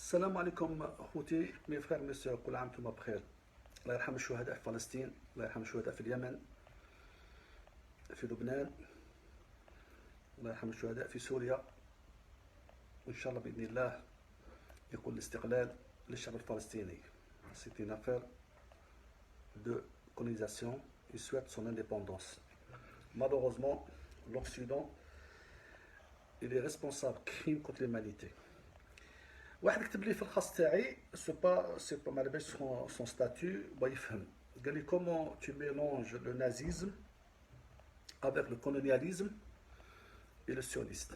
السلام عليكم اخوتي مي فرير مي سور، كل عام وانتم بخير. الله يرحم الشهداء في فلسطين، الله يرحم الشهداء في اليمن، في لبنان، الله يرحم الشهداء في سوريا، وان شاء الله باذن الله يكون الاستقلال للشعب الفلسطيني. C'est une affaire de colonisation, il souhaite son indépendance. Malheureusement, l'Occident il est responsable crime contre l'humanité. واحد كتب لي في الخاص تاعي سي با ما على باليش سون ستاتيو بغا يفهم، قال لي كومون تو ميلونج لو نازيزم افيك لو كولونياليزم اي لو سيونiste.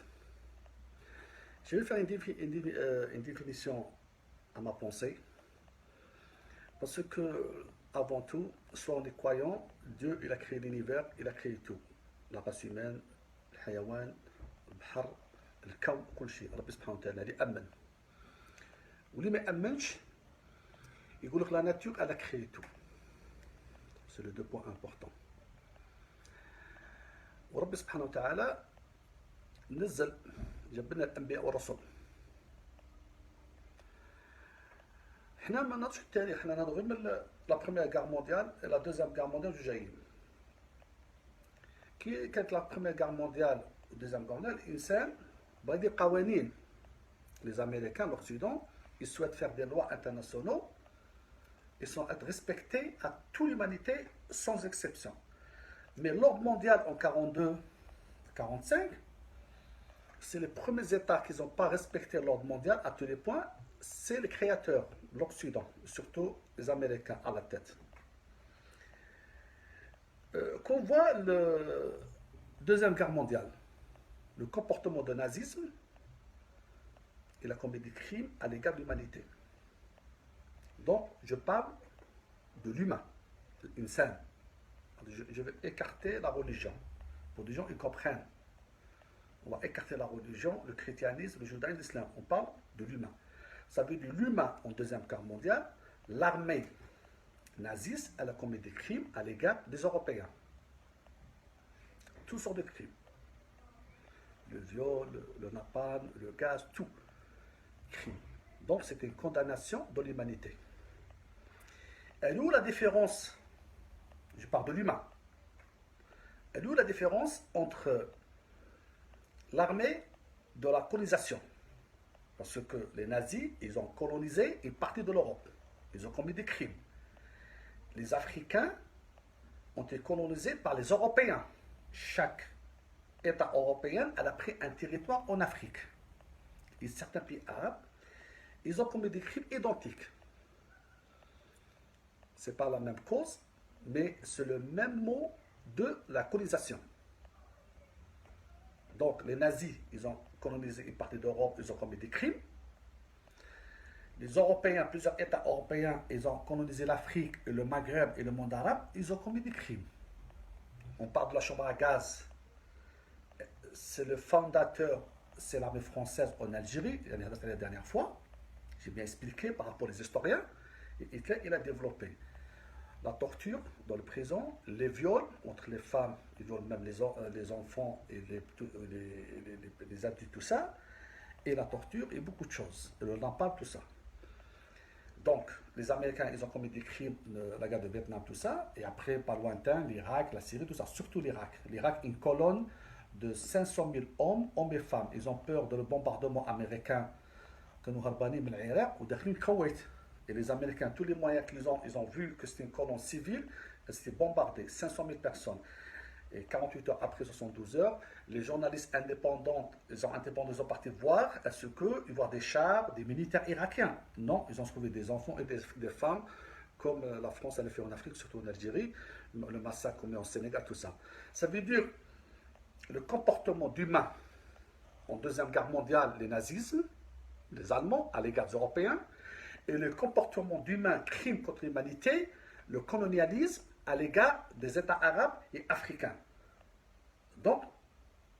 Je vais faire une définition à ma pensée, parce que avant tout, soit on est croyant, Dieu il a créé l'univers, il a créé tout, la race humaine, الحيوان، البحر، الكون، كل شيء ربي سبحانه وتعالى اللي أمن. واللي ما يأمنش يقول لك لا ناتور elle a créé tout. C'est les deux points importants. وربي سبحانه وتعالى نزل جاب لنا الأنبياء والرسل. حنا ما نهضرش التاريخ، حنا نهضروا غير من لا بروميير غار مونديال لا دوزيام غار مونديال جايين. كي كانت لا بروميير غار مونديال والدوزيام غار مونديال الإنسان بغا يدير قوانين. Les Américains, l'Occident, ils souhaitent faire des lois internationaux et sont être respectés à toute l'humanité sans exception. Mais l'ordre mondial en 42-45, c'est les premiers États qui n'ont pas respecté l'ordre mondial à tous les points, c'est les créateurs, l'Occident, surtout les Américains à la tête. Qu'on voit le Deuxième Guerre mondiale, le comportement de nazisme, il a commis des crimes à l'égard de l'humanité. Donc, je parle de l'humain, une scène. Je vais écarter la religion. Pour que les gens ils comprennent. On va écarter la religion, le christianisme, le judaïsme, l'islam. On parle de l'humain. Ça veut dire l'humain en Deuxième Guerre mondiale, l'armée naziste, elle a commis des crimes à l'égard des Européens. Toutes sortes de crimes. Le viol, le napalm, le gaz, tout. Crime. Donc c'est une condamnation de l'humanité. Elle est où la différence? Je parle de l'humain. Elle est où la différence entre l'armée de la colonisation? Parce que les nazis, ils ont colonisé une partie de l'Europe. Ils ont commis des crimes. Les Africains ont été colonisés par les Européens. Chaque État européen a pris un territoire en Afrique. Et certains pays arabes, ils ont commis des crimes identiques. Ce n'est pas la même cause, mais c'est le même mot de la colonisation. Donc les nazis, ils ont colonisé une partie d'Europe, ils ont commis des crimes. Les Européens, plusieurs États européens, ils ont colonisé l'Afrique, et le Maghreb et le monde arabe, ils ont commis des crimes. On parle de la chambre à gaz. C'est le fondateur, c'est l'armée française en Algérie, la dernière fois, j'ai bien expliqué par rapport aux historiens, et Hitler, il a développé la torture dans les prisons, les viols entre les femmes, ils violent même les enfants et les adultes, tout ça, et la torture et beaucoup de choses, et le napalm, tout ça. Donc, les Américains, ils ont commis des crimes, la guerre de Vietnam, tout ça, et après, pas lointain, l'Irak, la Syrie, tout ça, surtout l'Irak. L'Irak, une colonne de 500 000 hommes et femmes. Ils ont peur de le bombardement américain que nous avons banni de l'Irak ou de Koweït. Et les Américains, tous les moyens qu'ils ont, ils ont vu que c'était une colonne civile, elle s'était bombardée, 500 000 personnes. Et 48 heures après, 72 heures, les journalistes indépendants, ils ont parti voir, est-ce qu'ils voient des chars, des militaires irakiens? Non, ils ont trouvé des enfants et des femmes, comme la France a fait en Afrique, surtout en Algérie, le massacre qu'on met en Sénégal, tout ça. Ça veut dire le comportement d'humain en Deuxième Guerre mondiale, les nazismes, les Allemands à l'égard des Européens, et le comportement d'humain, crime contre l'humanité, le colonialisme à l'égard des États arabes et africains. Donc,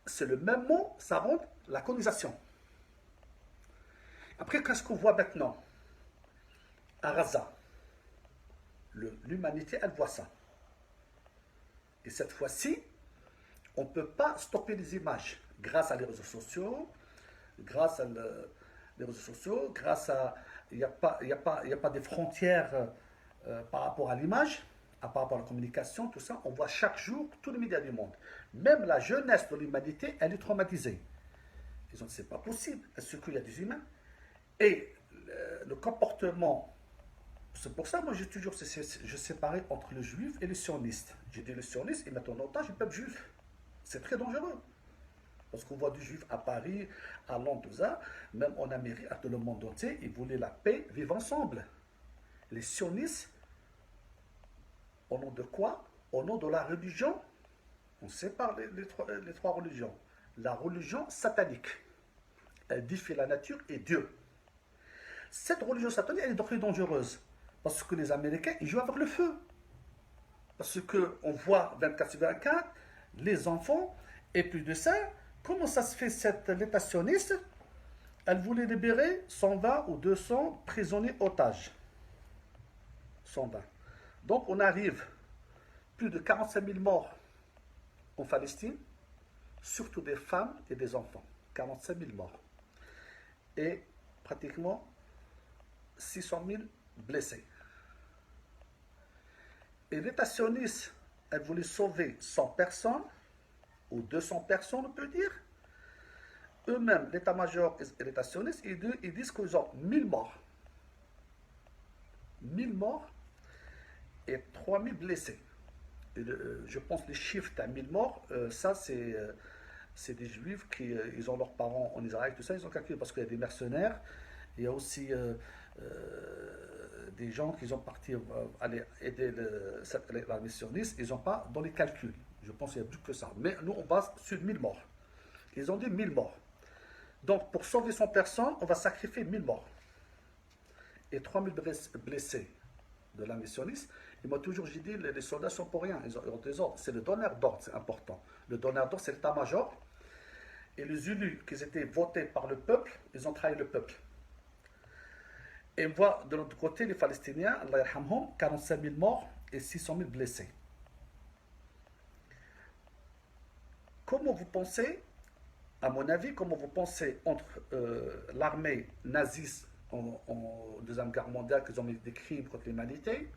c'est le même mot, ça rentre la colonisation. Après, qu'est-ce qu'on voit maintenant? À Gaza, l'humanité, elle voit ça. Et cette fois-ci, on ne peut pas stopper les images grâce à les réseaux sociaux, grâce à les réseaux sociaux, grâce à... Il n'y a pas, il y a pas de frontières par rapport à l'image, par rapport à la communication, tout ça. On voit chaque jour tous les médias du monde. Même la jeunesse de l'humanité, elle est traumatisée. Ils ont dit, c'est pas possible. Est-ce qu'il y a des humains? Et le comportement, c'est pour ça, moi, j'ai toujours je séparais entre le juif et le sioniste. J'ai dit, le sioniste, ils mettent en otage le peuple juif. C'est très dangereux. Parce qu'on voit du juif à Paris, à Londres, tout ça, même en Amérique, à tout le monde entier, ils voulaient la paix, vivre ensemble. Les sionistes, au nom de quoi? Au nom de la religion. On sépare les trois religions. La religion satanique, elle défie la nature et Dieu. Cette religion satanique, elle est très dangereuse. Parce que les Américains, ils jouent avec le feu. Parce qu'on voit 24 sur 24, les enfants, et plus de ça, comment ça se fait l'État sioniste? Elle voulait libérer 120 ou 200 prisonniers otages. 120. Donc on arrive plus de 45 000 morts en Palestine, surtout des femmes et des enfants. 45 000 morts. Et pratiquement 600 000 blessés. Et l'État sioniste, elle voulait sauver 100 personnes, ou 200 personnes, on peut dire. Eux-mêmes, l'état-major et l'État sioniste, ils disent qu'ils ont 1000 morts. 1000 morts et 3000 blessés. Et je pense que les chiffres de 1000 morts, ça c'est des juifs qui ils ont leurs parents en Israël, tout ça, ils ont calculé parce qu'il y a des mercenaires, il y a aussi des gens qui sont partis aller aider la missionniste, ils n'ont pas dans les calculs. Je pense qu'il y a plus que ça. Mais nous, on base sur 1000 morts. Ils ont dit 1000 morts. Donc, pour sauver 100 personnes, on va sacrifier 1000 morts. Et 3000 blessés de la missionniste. Et moi, toujours, j'ai dit, les soldats sont pour rien. Ils ont des ordres. C'est le donneur d'ordre, c'est important. Le donneur d'ordre, c'est l'état-major. Et les élus qui étaient votés par le peuple, ils ont trahi le peuple. Et on voit de l'autre côté les Palestiniens, Allah yarhamhum, 45 000 morts et 600 000 blessés. Comment vous pensez, à mon avis, comment vous pensez entre l'armée naziste en Deuxième Guerre mondiale, qu'ils ont mis des crimes contre l'humanité,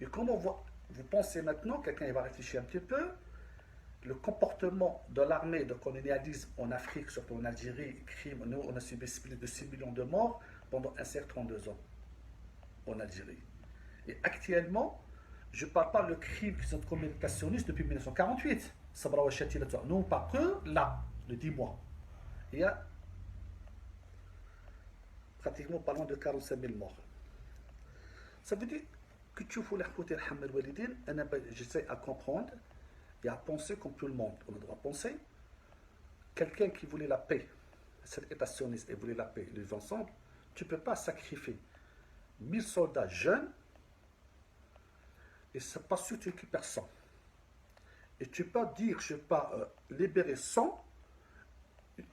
et comment vous pensez maintenant, quelqu'un va réfléchir un petit peu, le comportement de l'armée de colonialisme en Afrique, surtout en Algérie, crime, nous on a subi plus de 6 millions de morts pendant un certain 32 ans en Algérie. Et actuellement, je ne parle pas le crime qui sont commis les sionistes depuis 1948. Nous on parle que là, de 10 mois. Il y a pratiquement pas loin de 45 000 morts. Ça veut dire que tu fous l'Akhouti al-Hamad Walidin, j'essaie à comprendre et à penser comme tout le monde. On doit penser. Quelqu'un qui voulait la paix, cet État sioniste et voulait la paix, ils vivent ensemble, tu ne peux pas sacrifier 1000 soldats jeunes et ça pas sûr tu tues personne. Et tu ne peux pas dire, je ne vais pas libérer 100,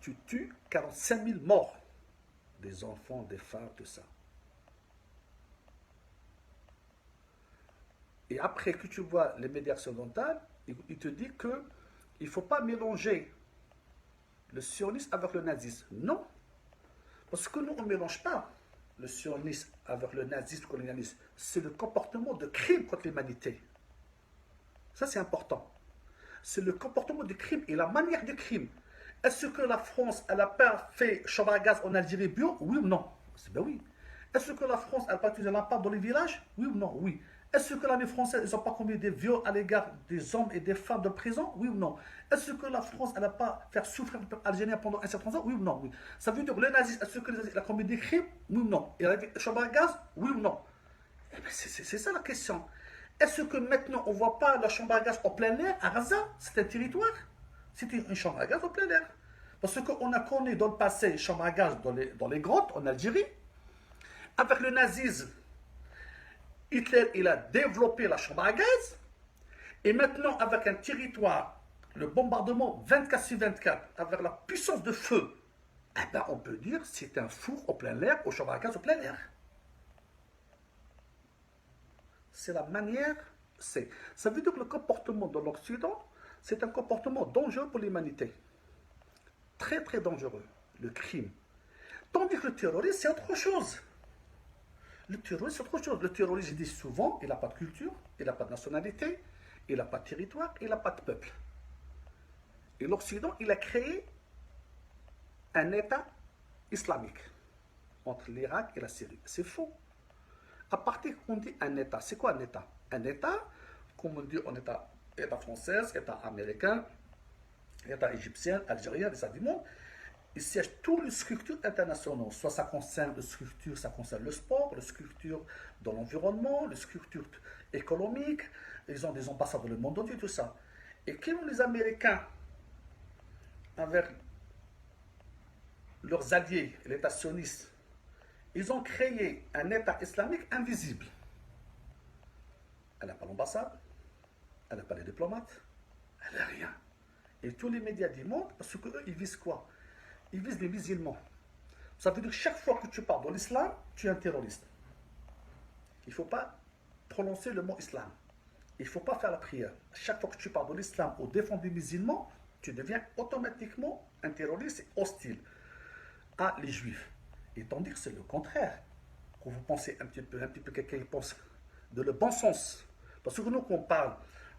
tu tues 45 000 morts. Des enfants, des femmes, tout ça. Et après que tu vois les médias occidentaux, il te dit qu'il ne faut pas mélanger le sionisme avec le nazisme. Non. Parce que nous, on ne mélange pas le sionisme avec le nazisme, le colonialisme. C'est le comportement de crime contre l'humanité. Ça, c'est important. C'est le comportement de crime et la manière de crime. Est-ce que la France, elle n'a pas fait chambre à gaz en Algérie bio? Oui ou non? Ben oui. Est-ce que la France, elle n'a pas utilisé la part dans les villages? Oui ou non? Oui. Est-ce que l'armée française, ils n'ont pas commis des viols à l'égard des hommes et des femmes de prison? Oui ou non? Est-ce que la France, elle n'a pas fait souffrir les peuples algériens pendant un certain temps? Oui ou non? Oui. Ça veut dire que le nazisme, est-ce que le nazisme a commis des crimes? Oui ou non? Il a fait chambre à gaz? Oui ou non? Eh bien, c'est ça la question. Est-ce que maintenant, on ne voit pas la chambre à gaz au plein air à Gaza? C'est un territoire. C'était une chambre à gaz au plein air. Parce qu'on a connu dans le passé une chambre à gaz dans les grottes en Algérie. Avec le nazisme, Hitler, il a développé la chambre à gaz. Et maintenant, avec un territoire, le bombardement 24 sur 24, avec la puissance de feu, eh ben, on peut dire que c'est un four au plein air, aux chambres à gaz au plein air. C'est la manière, ça veut dire que le comportement de l'Occident, c'est un comportement dangereux pour l'humanité. Très très dangereux, le crime. Tandis que le terrorisme, c'est autre chose. Le terrorisme, c'est autre chose. Le terrorisme, je dis souvent, il n'a pas de culture, il n'a pas de nationalité, il n'a pas de territoire, il n'a pas de peuple. Et l'Occident, il a créé un État islamique entre l'Irak et la Syrie. C'est faux. À partir qu'on dit un État, c'est quoi un État? Un État, comme on dit en État français, État américain, État égyptien, algérien, les États du monde, il siège toutes les structures internationales. Soit ça concerne les structures, ça concerne le sport, les structures dans l'environnement, les structures économiques. Ils ont des ambassades dans le monde entier, tout ça. Et quand les Américains, avec leurs alliés, l'État sioniste, ils ont créé un État islamique invisible. Elle n'a pas l'ambassade, elle n'a pas les diplomates, elle n'a rien. Et tous les médias du monde, parce qu'eux, ils visent quoi? Ils visent les musulmans. Ça veut dire que chaque fois que tu parles de l'islam, tu es un terroriste. Il ne faut pas prononcer le mot islam. Il ne faut pas faire la prière. Chaque fois que tu parles de l'islam ou défends des musulmans, tu deviens automatiquement un terroriste et hostile à les juifs. Et tandis que c'est le contraire. Quand vous pensez un petit peu quelqu'un qui pense de le bon sens. Parce que nous, quand on parle,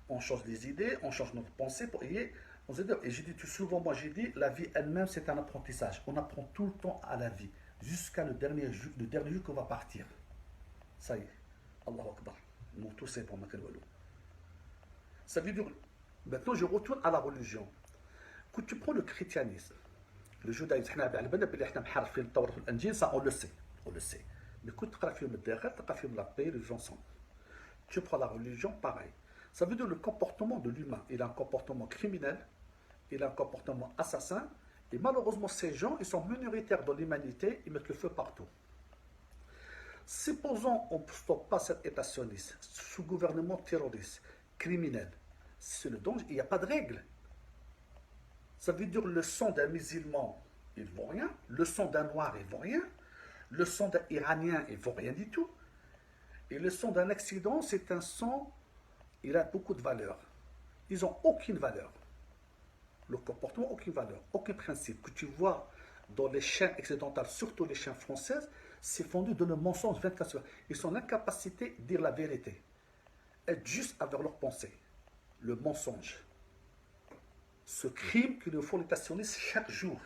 on change des idées, on change notre pensée pour y aller. Et j'ai dit tout souvent, moi j'ai dit, la vie elle-même c'est un apprentissage. On apprend tout le temps à la vie, jusqu'à le dernier jour qu'on va partir. Ça y est, Allahu Akbar. Nous tous c'est pour Makal Walou. Ça veut dire, maintenant je retourne à la religion. Quand tu prends le christianisme, le judaïsme, ça on le sait, on le sait. Mais quand tu prends la paix, les gens sont. Tu prends la religion, pareil. Ça veut dire le comportement de l'humain. Il a un comportement criminel, il a un comportement assassin, et malheureusement ces gens, ils sont minoritaires dans l'humanité, ils mettent le feu partout. Supposons on ne stoppe pas cet État sioniste, sous gouvernement terroriste, criminel. C'est le danger, il n'y a pas de règle. Ça veut dire le sang d'un musulman, il ne vaut rien. Le sang d'un noir, il ne vaut rien. Le sang d'un iranien, il ne vaut rien du tout. Et le sang d'un Occident, c'est un sang, il a beaucoup de valeur. Ils n'ont aucune valeur. Le comportement, aucune valeur, aucun principe. Que tu vois dans les chaînes occidentales, surtout les chaînes françaises, c'est fondu dans le mensonge 24 heures. Ils sont en incapacité de dire la vérité. Être juste avec leurs pensées. Le mensonge. Ce crime que nous font les sionistes chaque jour.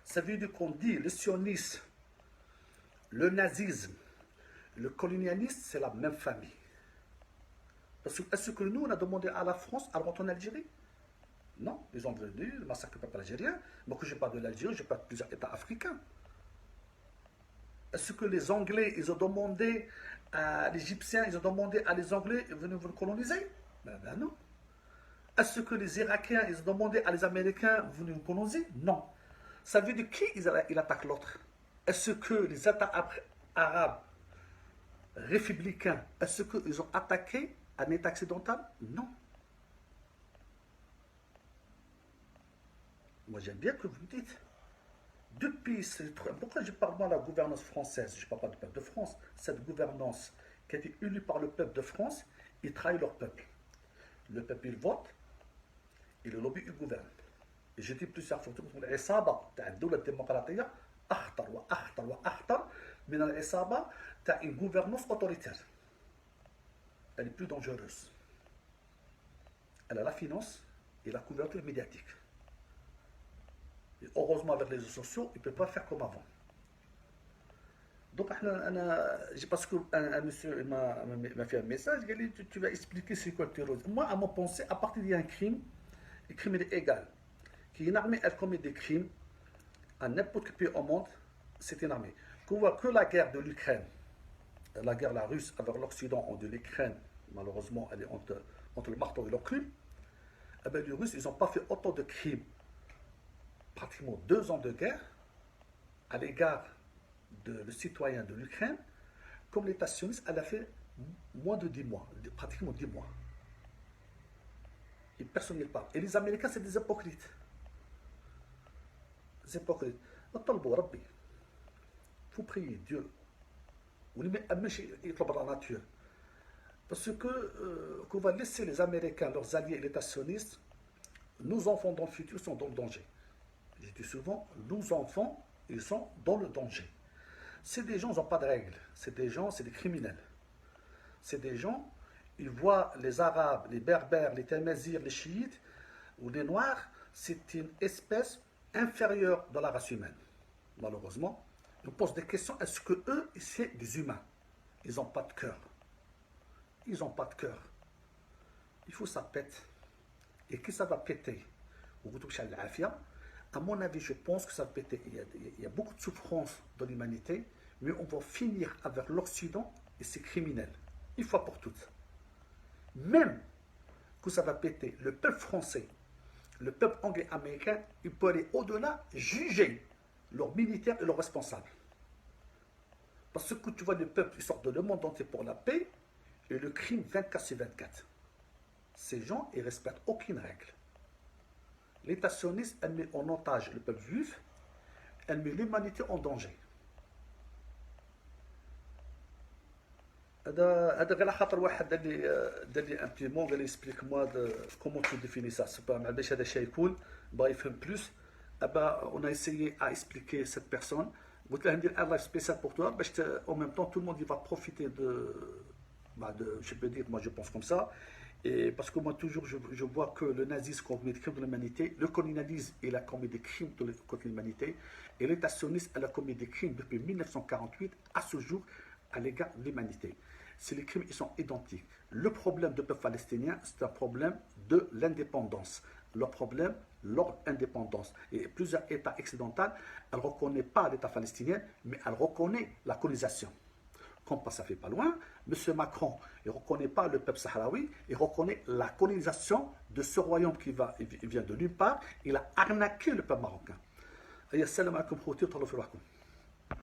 Ça veut dire qu'on dit le sionisme, le nazisme, le colonialisme, c'est la même famille. Parce que est-ce que nous, on a demandé à la France à rentrer en Algérie? Non, ils ont venu, le massacre du peuple algérien. Moi, que je parle de l'Algérie, je parle de plusieurs États africains. Est-ce que les Anglais, ils ont demandé à l'Égyptien, ils ont demandé à les Anglais de venir vous coloniser? Ben non. Est-ce que les Irakiens, ils ont demandé à les Américains de venir vous coloniser? Non. Ça veut dire qui il attaque l'autre? Est-ce que les États arabes républicains, est-ce qu'ils ont attaqué un État occidental? Non. Moi, j'aime bien que vous me dites. Depuis, pourquoi je parle moi de la gouvernance française? Je ne parle pas du peuple de France. Cette gouvernance qui a été élue par le peuple de France, ils trahissent leur peuple. Le peuple, il vote, et le lobby, il gouverne. Et j'ai dit plusieurs fois, العصابة تاع الدولة الديمقراطية أخطر وأخطر وأخطر من العصابة تاع une gouvernance autoritaire. Elle est plus dangereuse. Elle a la finance et la couverture médiatique. Et heureusement, avec les réseaux sociaux, il ne peut pas faire comme avant. Donc, parce qu'un monsieur m'a fait un message, il a dit tu vas expliquer c'est quoi le terrorisme. Moi, à mon pensée, à partir d'un crime, le crime est égal. Qu'une armée, elle commet des crimes, à n'importe quel pays au monde, c'est une armée. Qu'on voit que la guerre de l'Ukraine, la guerre la russe avec l'Occident, de l'Ukraine, malheureusement, elle est entre le marteau et l'enclume, eh bien, les Russes, ils n'ont pas fait autant de crimes, pratiquement 2 ans de guerre, à l'égard de citoyens de l'Ukraine, comme l'État sioniste, elle a fait moins de 10 mois, pratiquement 10 mois. Et personne n'y parle. Et les Américains, c'est des hypocrites. Des hypocrites. Il faut prier Dieu. Il faut la nature. Parce que qu'on va laisser les Américains, leurs alliés et l'État sioniste, nos enfants dans le futur sont dans le danger. Je dis souvent, nos enfants ils sont dans le danger. C'est des gens, ils n'ont pas de règles. C'est des gens, c'est des criminels. C'est des gens, ils voient les Arabes, les Berbères, les Tamazirs, les Chiites ou les Noirs, c'est une espèce inférieure dans la race humaine. Malheureusement, ils posent des questions. Est-ce que eux, c'est des humains? Ils n'ont pas de cœur. Ils n'ont pas de cœur. Il faut que ça pète. Et que ça va péter, à mon avis, je pense que ça va péter. Il y a beaucoup de souffrance dans l'humanité, mais on va finir avec l'Occident et ses criminels, une fois pour toutes. Même que ça va péter, le peuple français, le peuple anglais américain, il peut aller au-delà, juger leurs militaires et leurs responsables. Parce que tu vois, le peuple, ils sortent de le monde entier pour la paix, et le crime 24 sur 24. Ces gens, ils ne respectent aucune règle. L'État sioniste, elle met en otage le peuple juif, elle met l'humanité en danger. هذا غير خاطر واحد دار لي ان بتي مون قال لي اكسبليك موا كومون تو ديفيني سا سي با باش هذا شيء يكون بغا يفهم بلوس اون اسيي ا اكسبليكي سيت بيرسون قلت له ندير ان لايف سبيسيال بور توا باش او ميم طون تو الموند يفا بروفيتي de je peux dire, moi je pense comme ça, et parce que moi toujours je vois que le nazisme commet des crimes de l'humanité, le colonialisme il a commis des crimes contre l'humanité, et l'État sioniste elle a commis des crimes depuis 1948 à ce jour à l'égard de l'humanité. Si les crimes ils sont identiques. Le problème du peuple palestinien, c'est un problème de l'indépendance. Le problème, leur indépendance. Et plusieurs États occidentaux, elles ne reconnaissent pas l'État palestinien, mais elles reconnaissent la colonisation. Comme ça fait pas loin, M. Macron, il ne reconnaît pas le peuple sahraoui, il reconnaît la colonisation de ce royaume qui vient de nulle part. Il a arnaqué le peuple marocain. Assalamu alaikum.